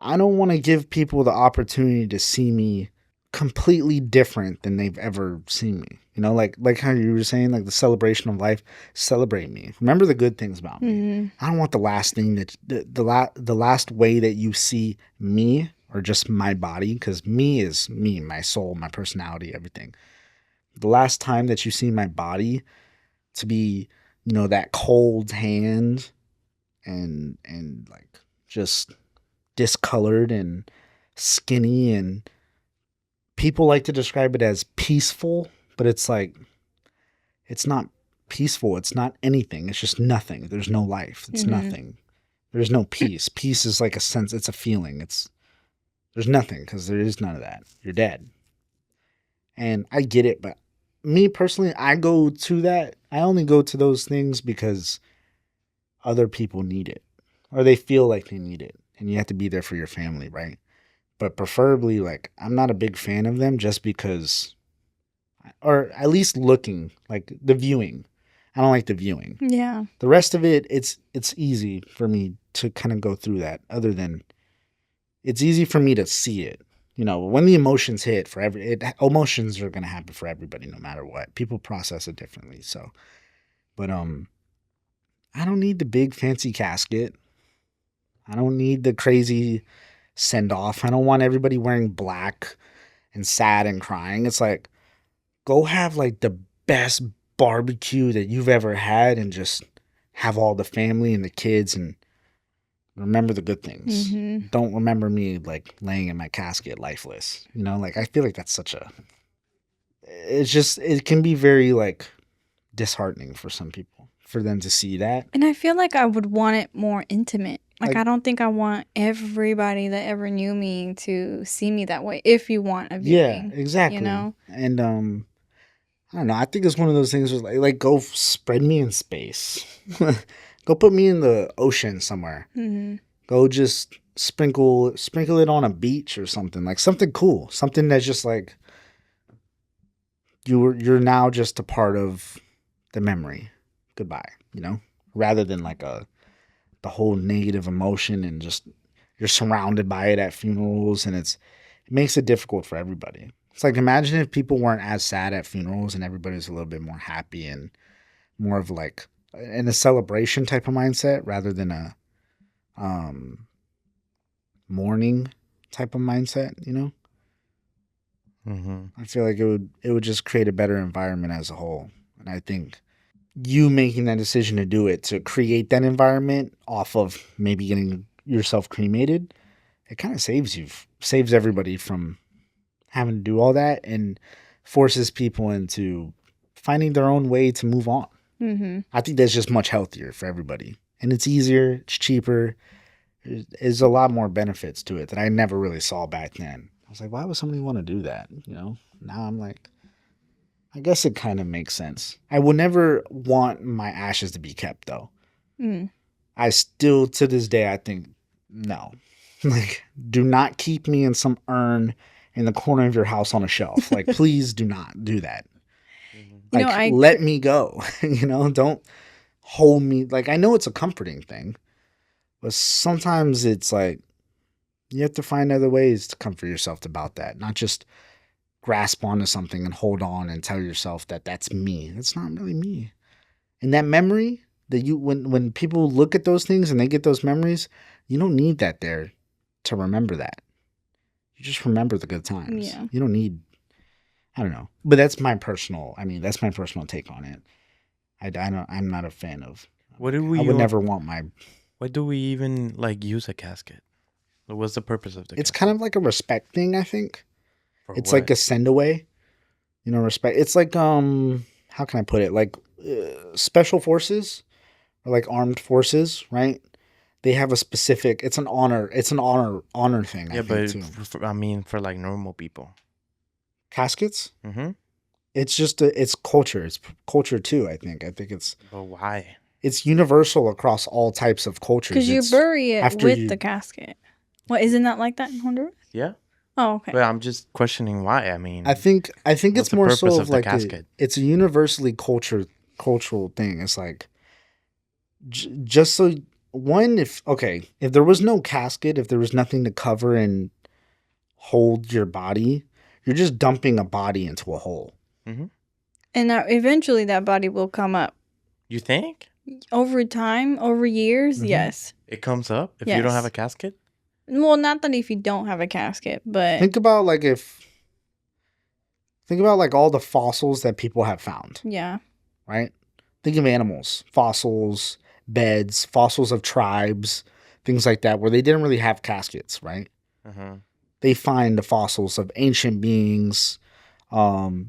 I don't want to give people the opportunity to see me completely different than they've ever seen me. You know, like how you were saying, like the celebration of life, celebrate me. Remember the good things about me. Mm-hmm. I don't want the last thing that the last way that you see me or just my body, because me is me, my soul, my personality, everything. The last time that you see my body to be, you know, that cold hand and like just discolored and skinny, and people like to describe it as peaceful, but it's like, it's not peaceful. It's not anything. It's just nothing. There's no life. It's nothing. There's no peace. Peace is like a sense. It's a feeling. There's nothing, because there is none of that. You're dead. And I get it, but me personally, I go to that. I only go to those things because other people need it, or they feel like they need it, and you have to be there for your family, right? But preferably, like, I'm not a big fan of them just because, or at least looking, like the viewing. I don't like the viewing.
Yeah.
The rest of it, it's easy for me to kind of go through that. Other than, it's easy for me to see it. You know, when the emotions hit emotions are going to happen for everybody, no matter what. People process it differently. So, but I don't need the big fancy casket. I don't need the crazy send off. I don't want everybody wearing black and sad and crying. It's like, go have like the best barbecue that you've ever had and just have all the family and the kids and remember the good things. Mm-hmm. Don't remember me like laying in my casket lifeless. You know, like I feel like that's it can be very like disheartening for some people for them to see that.
And I feel like I would want it more intimate. Like I don't think I want everybody that ever knew me to see me that way. If you want a viewing,
yeah, exactly.
You know,
and I don't know. I think it's one of those things where like go spread me in space, go put me in the ocean somewhere. Mm-hmm. Go just sprinkle it on a beach or something, like something cool, something that's just like you're now just a part of the memory. Goodbye, you know, rather than like the whole negative emotion and just you're surrounded by it at funerals, and it makes it difficult for everybody. It's like, imagine if people weren't as sad at funerals and everybody was a little bit more happy and more of like in a celebration type of mindset rather than a um mourning type of mindset, you know?
Mm-hmm.
I feel like it would just create a better environment as a whole. And I think you making that decision to do it, to create that environment off of maybe getting yourself cremated, it kind of saves everybody from having to do all that and forces people into finding their own way to move on.
Mm-hmm.
I think that's just much healthier for everybody. And it's easier, it's cheaper. There's a lot more benefits to it that I never really saw back then. I was like, why would somebody want to do that? You know? Now I'm like, I guess it kind of makes sense. I will never want my ashes to be kept though.
Mm.
I still, to this day, I think, no. Like, do not keep me in some urn in the corner of your house on a shelf. Like, please do not do that.
You know,
Like, let me go. You know, don't hold me. Like, I know it's a comforting thing, but sometimes it's like you have to find other ways to comfort yourself about that, not just grasp onto something and hold on and tell yourself that that's me. That's not really me. And that memory that you, when people look at those things and they get those memories, you don't need that there to remember that. You just remember the good times.
Yeah.
You don't need, I don't know. But that's my personal take on it. I'm not a fan of,
What do we?
I would never want my,
Why do we even like use a casket? What's the purpose of the?
it's
casket?
kind of like a respect thing, I think.
For
It's
what?
like a send away, you know, respect. It's like, how can I put it? Like special forces or like armed forces, right? They have a specific, it's an honor thing,
Yeah,
I think, too.
I mean, for like normal people.
Caskets?
Mm-hmm.
It's just it's culture. It's culture too, I think. I think
But why?
it's universal across all types of cultures.
because you
It's
bury it
after
with
you-
the casket. What, isn't that like that in Honduras?
Yeah,
Oh, okay.
but I'm just questioning why. I mean,
I think
What's
it's
the
more
purpose
so
of
of
the
like
casket?
it's a universally cultural thing. It's like just so if there was no casket, if there was nothing to cover and hold your body, you're just dumping a body into a hole.
Mm-hmm.
And eventually that body will come up.
You think
Over time, over years,
Mhm.
yes.
it comes up if you don't have
Yes.
a casket?
Well, not that if you don't have a casket, but
Think about like all the fossils that people have found,
yeah.
right? Think of animals, fossils, beds, fossils of tribes, things like that, where they didn't really have caskets, right?
Uh-huh.
They find the fossils of ancient beings,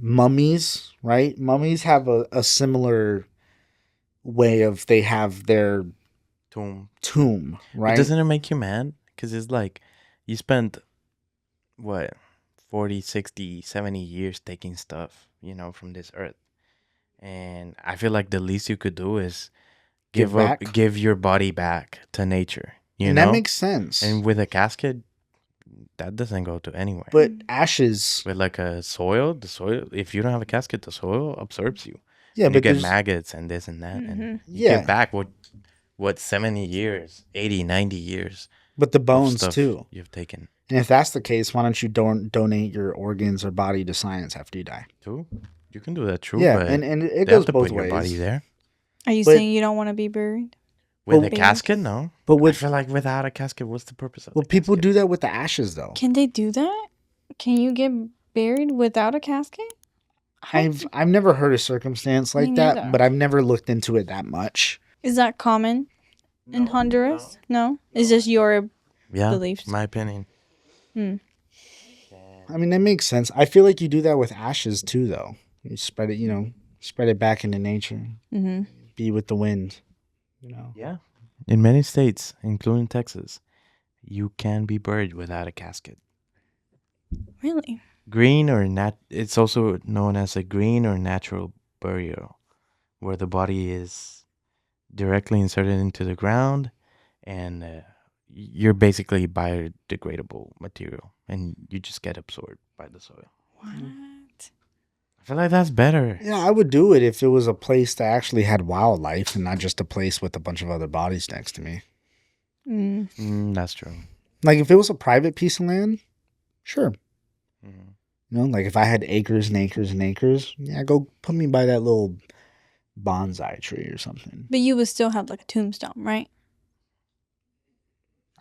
mummies, right? Mummies have a similar way of, they have their tomb,
But
right?
doesn't it make you mad? Because it's like you spent, what, 40, 60, 70 years taking stuff, from this earth. And I feel like the least you could do is
Give back.
give your body back to nature,
And that makes sense.
And with a casket, that doesn't go to anywhere.
But ashes,
With like the soil, if you don't have a casket, the soil absorbs you.
yeah,
And you
but
get
there's
maggots and this and that. And
Mhm.
you
Yeah.
get back what 70 years, 80, 90 years
but the
of
bones
stuff
too.
you've taken.
And if that's the case, why don't you donate your organs or body to science after you die?
Too? You can do that, true.
Yeah,
but
and it
they
goes
have to
both
put your body
ways.
there.
Are you
But-
saying you don't want to be buried?
With
But-
a casket, no.
But
I
with
feel like without a casket, what's the purpose of
well,
the
people
casket?
do that with the ashes though.
Can they do that? Can you get buried without a casket?
I've never heard a circumstance
Me
like that,
neither.
but I've never looked into it that much.
Is that common in Honduras? No? Is this your
Yeah,
beliefs?
my opinion.
I mean, that makes sense. I feel like you do that with ashes too, though. You spread it, spread it back into nature.
Mm-hmm.
Be with the wind,
Yeah. In many states, including Texas, you can be buried without a casket.
Really?
It's also known as a green or natural burial, where the body is directly inserted into the ground, and you're basically biodegradable material, and you just get absorbed by the soil.
What?
I feel like that's better.
Yeah, I would do it if it was a place that actually had wildlife and not just a place with a bunch of other bodies next to me.
Mm.
That's true.
Like if it was a private piece of land, sure.
Mhm.
You know, like if I had acres and acres and acres, yeah, go put me by that little bonsai tree or something.
But you would still have like a tombstone, right?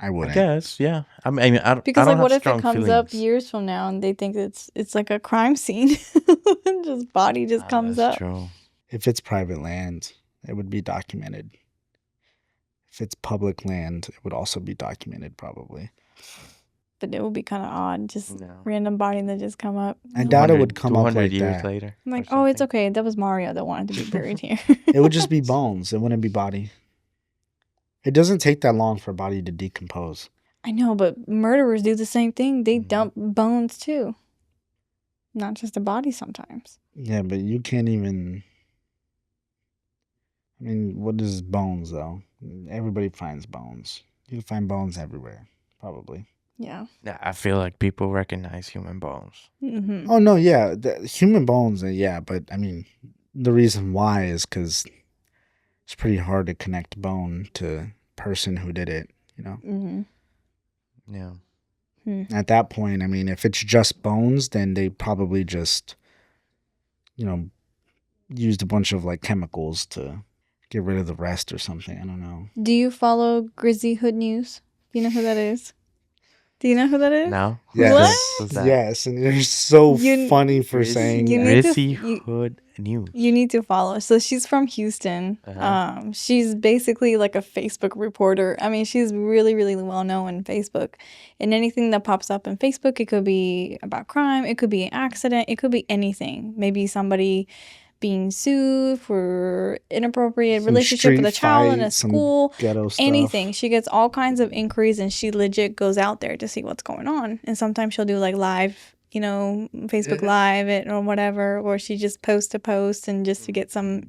I
I
wouldn't.
guess, yeah. I mean, I
Because
don't
like,
have
what if it
strong
comes up
feelings.
years from now and they think it's like a crime scene? Just body just comes
That's
up.
true.
If it's private land, it would be documented. If it's public land, it would also be documented probably.
But it would be kind of odd, just
No.
random body that just come up.
I doubt it would come up
200
like
years
that.
later.
I'm
or
like, oh, it's
something.
okay. That was Mario that wanted to be buried here.
It would just be bones. It wouldn't be body. It doesn't take that long for a body to decompose.
I know, but murderers do the same thing. They
Mhm.
dump bones too, not just a body sometimes.
Yeah, but you can't even. I mean, what is bones though? Everybody finds bones. You can find bones everywhere, probably.
Yeah.
Yeah, I feel like people recognize human bones.
Mm-hmm.
Oh no, yeah, human bones, yeah, but I mean, the reason why is because it's pretty hard to connect bone to person who did it. You know,
Mm-hmm.
Yeah.
at that point, I mean, if it's just bones, then they probably just, you know, used a bunch of like chemicals to get rid of the rest or something. I don't know.
Do you follow Grizzly Hood News? Do you know who that is? Do you know who that is?
No?
Yes,
Who's that?
yes, and you're so
You-
funny for saying
you
that.
need to-
Gritty
you-
Hood News.
You need to follow. So she's from Houston.
Uh-huh.
She's basically like a Facebook reporter. I mean, she's really, really well known in Facebook. And anything that pops up in Facebook, it could be about crime, it could be an accident, it could be anything. Maybe somebody being sued for inappropriate
Some
relationship with a
street
child in a
fight, some
school.
ghetto stuff.
Anything. She gets all kinds of inquiries and she legit goes out there to see what's going on. And sometimes she'll do like live, you know, Facebook Live it or whatever, or she just post a post and just to get some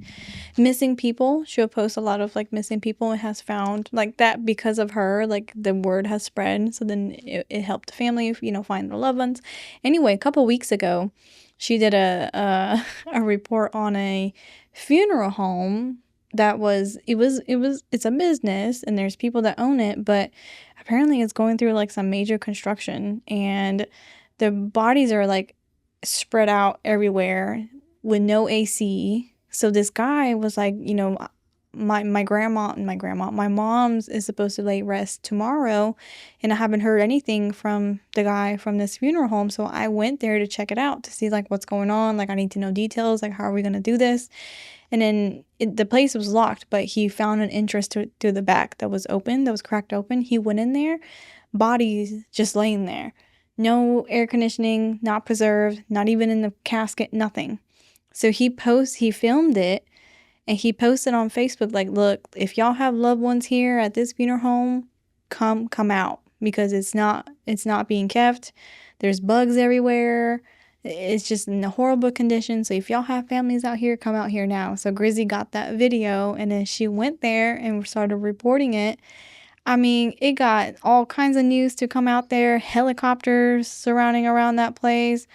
missing people. She'll post a lot of like missing people and has found like that because of her, like the word has spread. So then it helped the family, you know, find their loved ones. Anyway, a couple weeks ago, she did a report on a funeral home that it's a business and there's people that own it, but apparently it's going through like some major construction and the bodies are like spread out everywhere with no AC. So this guy was like, you know, my mom's is supposed to lay rest tomorrow and I haven't heard anything from the guy from this funeral home. So I went there to check it out to see like what's going on. Like I need to know details, like how are we going to do this? And then the place was locked, but he found an entrance to the back that was open, that was cracked open. He went in there, bodies just laying there. No air conditioning, not preserved, not even in the casket, nothing. So he filmed it and he posted on Facebook like, look, if y'all have loved ones here at this funeral home, come out because it's not being kept. There's bugs everywhere. It's just in a horrible condition. So if y'all have families out here, come out here now. So Grizzy got that video and then she went there and started reporting it. I mean, it got all kinds of news to come out there, helicopters surrounding around that place.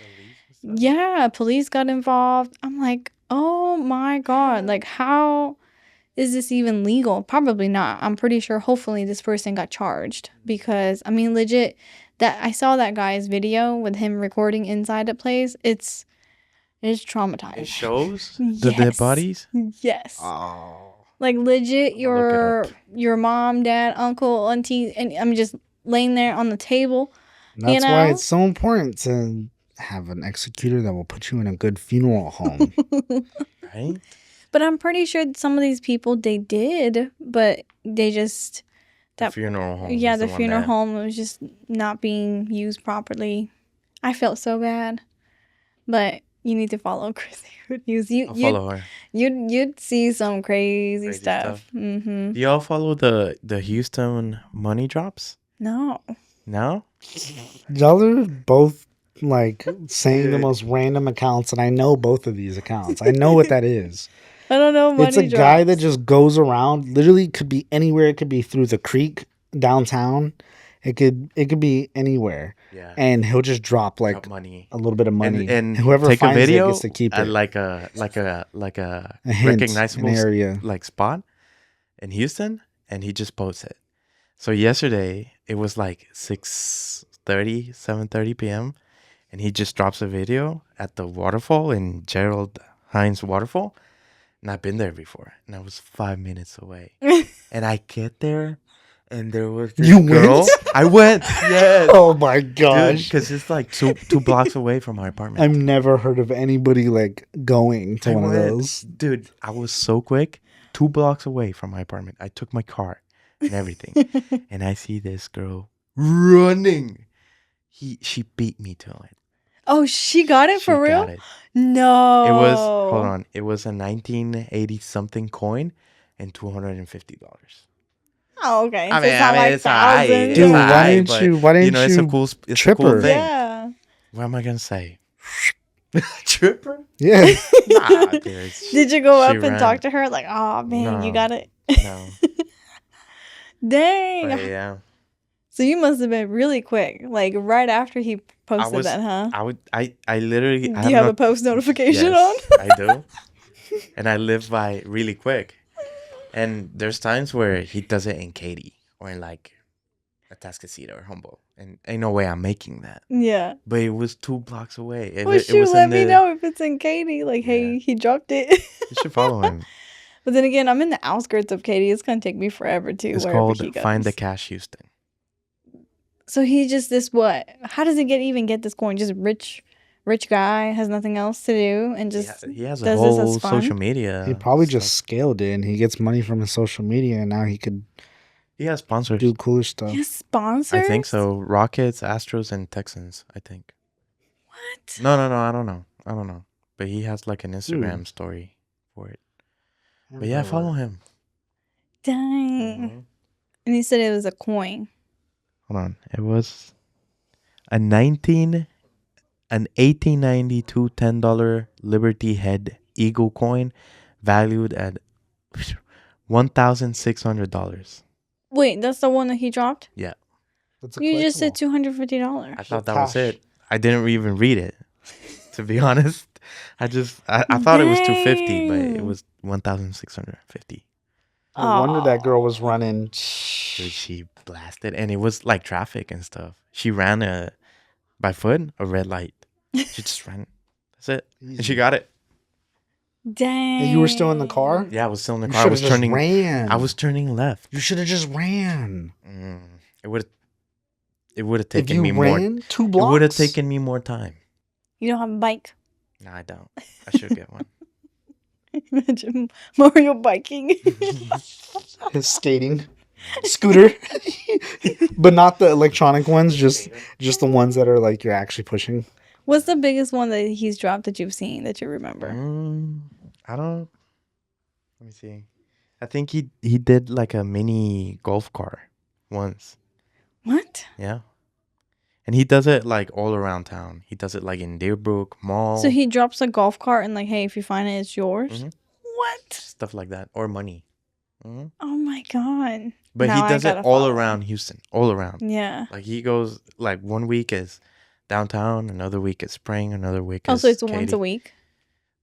Yeah, police got involved. I'm like, oh my God, like how is this even legal? Probably not. I'm pretty sure hopefully this person got charged because I mean legit that I saw that guy's video with him recording inside the place. It's traumatizing.
It shows the dead
Yes.
bodies?
Yes.
Oh.
Like legit
I'm gonna look it
your mom, dad, uncle, auntie, and I'm just laying there on the table.
That's
You
why
know?
it's so important to have an executor that will put you in a good funeral home.
Right?
But I'm pretty sure some of these people they did, but they just
The funeral home.
yeah,
was
the
one
funeral
that-
home was just not being used properly. I felt so bad. But you need to follow Chrissy Hood News.
I'll follow her.
You'd see some crazy
Crazy
stuff. Mm-hmm.
Do y'all follow the Houston money drops?
No.
No?
Y'all are both like saying the most random accounts, and I know both of these accounts. I know what that is.
I don't know.
It's a
money
guy
drops.
that just goes around. Literally, could be anywhere. It could be through the creek downtown. It could be anywhere,
Yeah.
and he'll just drop like
Drop money.
a little bit of money,
And
whoever
take a
finds
video
it gets to keep
at
it.
like a
A hint,
recognizable
an area.
like spot in Houston, and he just posts it. So yesterday it was like 6:30, 7:30 p.m. and he just drops a video at the waterfall in Gerald Hines Waterfall. And I've been there before, and I was 5 minutes away. And I get there, and there was this
You
girl.
went?
I went, yes.
Oh my
Dude,
gosh.
because it's like two blocks away from my apartment.
I've never heard of anybody like going to
I
one of
went.
those.
Dude, I was so quick. 2 blocks away from my apartment. I took my car and everything. And I see this girl running. She beat me to it.
Oh, she got it
She
for real?
got it.
No.
It was, hold on, it was a 1980 something coin and $250.
Oh, okay.
I
So
mean,
it's not like
it's alright.
thousands.
It's
Dude, why
alright,
didn't
but,
you- why didn't
it's a
you
cool, it's a
trip
cool
her?
thing.
Yeah.
What am I gonna say? Tripper?
Yeah.
Nah, dude.
Did you go
She
up and
ran.
talk to her? Like, oh man, you
No.
got it.
No,
Dang.
but yeah,
So you must have been really quick, like right after he posted
was-
that, huh?
I literally.
Do you have a post notification on?
Yes, I do. And I live by really quick. And there's times where he does it in Katy or in like Atascocita or Humboldt. And ain't no way I'm making that.
Yeah.
But it was 2 blocks away.
Well,
It
shoot,
was
let
in
me
the-
know if it's in Katy. Like, hey,
Yeah.
he dropped it.
You should follow him.
But then again, I'm in the outskirts of Katy. It's gonna take me forever to
It's
wherever
called
he goes.
Find the Cash Houston.
So he just this what? How does he even get this coin? Just rich guy has nothing else to do and just
He has a
does this as
whole
fun?
social media.
He probably
stuff.
just scaled it and he gets money from his social media and now he could
He has sponsors.
do cooler stuff.
He has sponsors?
I think so. Rockets, Astros, and Texans, I think.
What?
No, I don't know. But he has like an Instagram story for it. But yeah, follow him.
Dang.
Mhm.
And he said it was a coin.
Hold on. It was an 1892 $10 Liberty Head Eagle coin valued at $1,600.
Wait, that's the one that he dropped?
That's a
You just said
collectible.
$250.
I thought that was
Cash.
it. I didn't even read it, to be honest. I thought it was 250, but it
Dang.
was 1,650.
No wonder that
Aw.
girl was running.
Dude, she blasted, and it was like traffic and stuff. She ran by foot a red light. She just ran. That's it, and she got it.
Dang.
And you were still in the car?
Yeah, I was still in the
You
car. I
should
was
have just
turning.
ran.
I was turning left.
You should have just ran.
It would. It would have
If
taken
you
me more.
ran 2 blocks.
It would have taken me more time.
You don't have a bike?
No, I don't. I should get one.
Imagine Mario biking.
his skating scooter, but not the electronic ones. Just the ones that are like you're actually pushing.
What's the biggest one that he's dropped that you've seen that you remember?
I don't. Let me see. I think he did like a mini golf car once.
What?
Yeah. And he does it like all around town. He does it like in Deerbrook Mall.
So he drops a golf cart and like, hey, if you find it, it's yours.
Mhm.
What?
Stuff like that, or money. Mhm.
Oh my god.
But
Now
he
I
does it
gotta
all
follow.
around Houston, all around.
Yeah.
Like he goes like 1 week is downtown, another week is Spring, another week
Oh,
is
so it's once
Katy.
a week.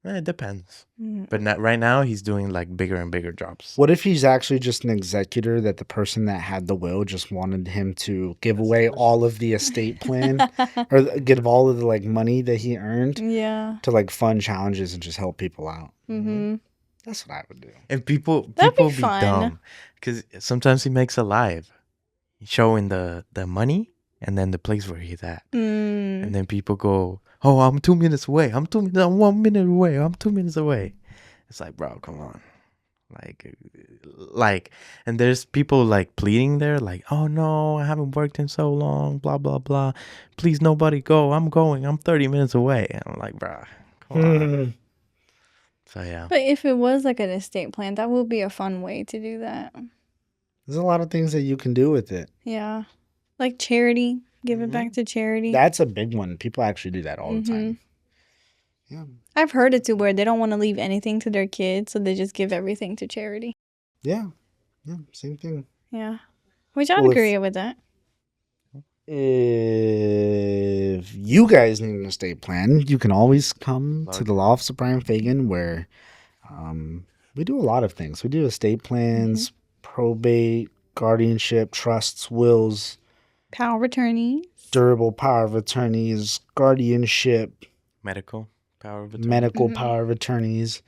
It depends.
Mm.
But right now he's doing like bigger and bigger drops.
What if he's actually just an executor that the person that had the will just wanted him to give away all of the estate plan or give all of the like money that he earned
Yeah.
to like fund challenges and just help people out?
Mm-hmm.
That's what I would do.
And people
That'd be
be
fun.
dumb because sometimes he makes a live showing the money and then the place where he's at.
Mm.
And then people go, "Oh, I'm 2 minutes away. I'm 1 minute away. I'm 2 minutes away." It's like, bro, come on. Like, and there's people like pleading there, like, "Oh no, I haven't worked in so long, blah, blah, blah. Please, nobody go. I'm going. I'm 30 minutes away." And I'm like, bro, come on. So, yeah.
But if it was like an estate plan, that would be a fun way to do that.
There's a lot of things that you can do with it.
Yeah. Like charity. Give it back to charity.
That's a big one. People actually do that all the time. Yeah.
I've heard it to where they don't want to leave anything to their kids, so they just give everything to charity.
Yeah. Yeah. Same thing.
Yeah. Which I'd
Well,
agree with that.
If you guys need an estate plan, you can always come to the Law Office of Brian Fagan, where we do a lot of things. We do estate plans, probate, guardianship, trusts, wills,
Power of attorney.
durable power of attorneys, guardianship,
Medical power of attorney.
medical
Mhm.
power of attorneys.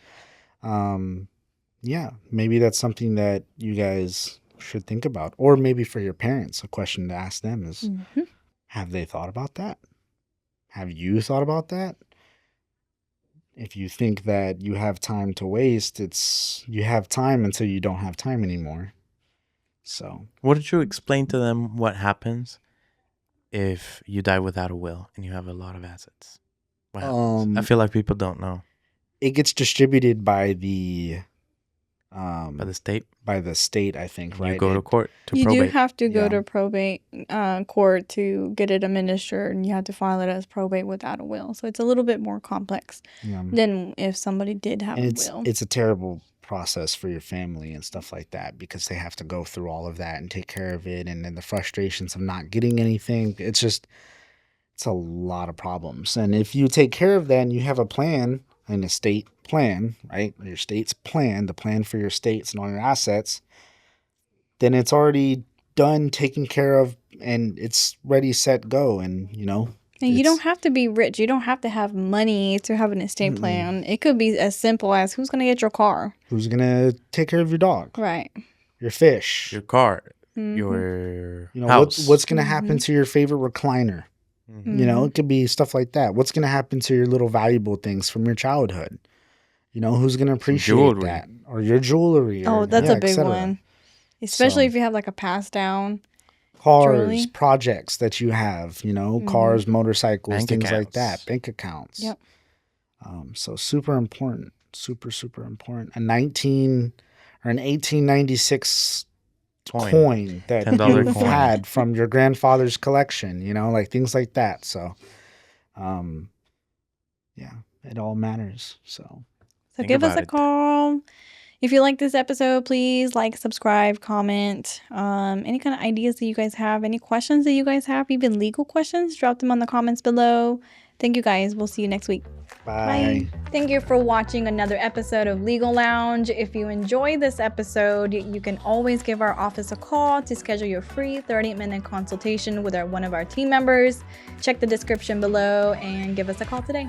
Yeah, maybe that's something that you guys should think about. Or maybe for your parents, a question to ask them is,
Mhm.
have they thought about that? Have you thought about that? If you think that you have time to waste, it's you have time until you don't have time anymore. So,
What did you explain to them what happens if you die without a will and you have a lot of assets? What happens? I feel like people don't know.
it gets distributed by the
By the state,
by the state, I think, right?
you go to court to
You do
probate.
have to go
Yeah.
to probate court to get it administered, and you have to file it as probate without a will. So it's a little bit more complex
Yeah.
than if somebody did have
And
a will.
it's a terrible process for your family and stuff like that because they have to go through all of that and take care of it, and then the frustrations of not getting anything. It's a lot of problems. And if you take care of that and you have a plan, an estate plan, right? Your state's plan, the plan for your states and all your assets, then it's already done, taken care of, and it's ready, set, go. And
And you
it's-
don't have to be rich. You don't have to have money to have an estate plan. It could be as simple as who's going to get your car.
who's gonna take care of your dog,
Right.
your fish,
Your car,
Mhm.
your
you know,
house.
what's gonna happen to your favorite recliner?
Mhm.
You know, it could be stuff like that. What's going to happen to your little valuable things from your childhood? You know, who's going to appreciate
jewelry.
that? Or your jewelry.
Oh,
Or,
that's
yeah,
a big
etc.
one. Especially
So-
if you have like a pass down.
Cars,
Jewelry.
projects that you have, cars, motorcycles,
Bank
things like
accounts.
that, bank accounts.
Yep.
So super important, super, super important. An 1896 coin that
$10
you've
coin.
had from your grandfather's collection, like things like that. So, yeah, it all matters. So,
So
Think
give us
about
a
it.
call. If you like this episode, please like, subscribe, comment. Any kind of ideas that you guys have, any questions that you guys have, even legal questions, drop them on the comments below. Thank you guys. We'll see you next week.
bye.
Thank you for watching another episode of Legal Lounge. If you enjoyed this episode, you can always give our office a call to schedule your free 30-minute consultation with one of our team members. Check the description below and give us a call today.